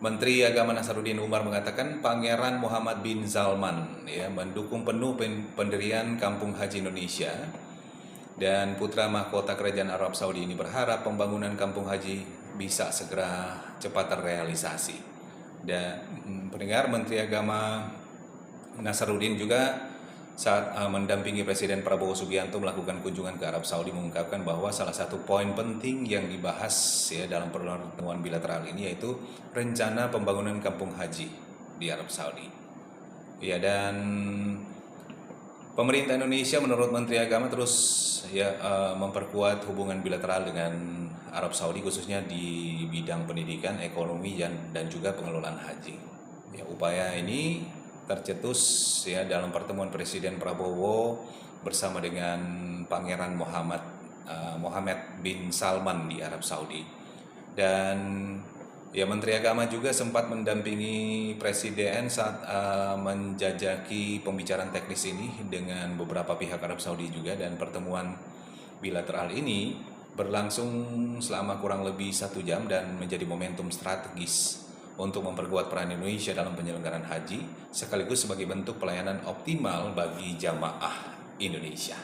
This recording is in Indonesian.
Menteri Agama Nasaruddin Umar mengatakan Pangeran Muhammad bin Salman mendukung penuh pendirian Kampung Haji Indonesia, dan putra mahkota Kerajaan Arab Saudi ini berharap pembangunan Kampung Haji bisa segera cepat terrealisasi. Dan pendengar, Menteri Agama Nasaruddin juga saat mendampingi Presiden Prabowo Subianto melakukan kunjungan ke Arab Saudi mengungkapkan bahwa salah satu poin penting yang dibahas dalam pertemuan bilateral ini yaitu rencana pembangunan kampung haji di Arab Saudi. Dan pemerintah Indonesia menurut Menteri Agama terus memperkuat hubungan bilateral dengan Arab Saudi, khususnya di bidang pendidikan, ekonomi, dan juga pengelolaan haji. Upaya ini tercetus dalam pertemuan Presiden Prabowo bersama dengan Pangeran Mohammed bin Salman di Arab Saudi. Dan Menteri Agama juga sempat mendampingi Presiden saat menjajaki pembicaraan teknis ini dengan beberapa pihak Arab Saudi juga, dan pertemuan bilateral ini berlangsung selama kurang lebih 1 jam dan menjadi momentum strategis untuk memperkuat peran Indonesia dalam penyelenggaraan haji sekaligus sebagai bentuk pelayanan optimal bagi jamaah Indonesia.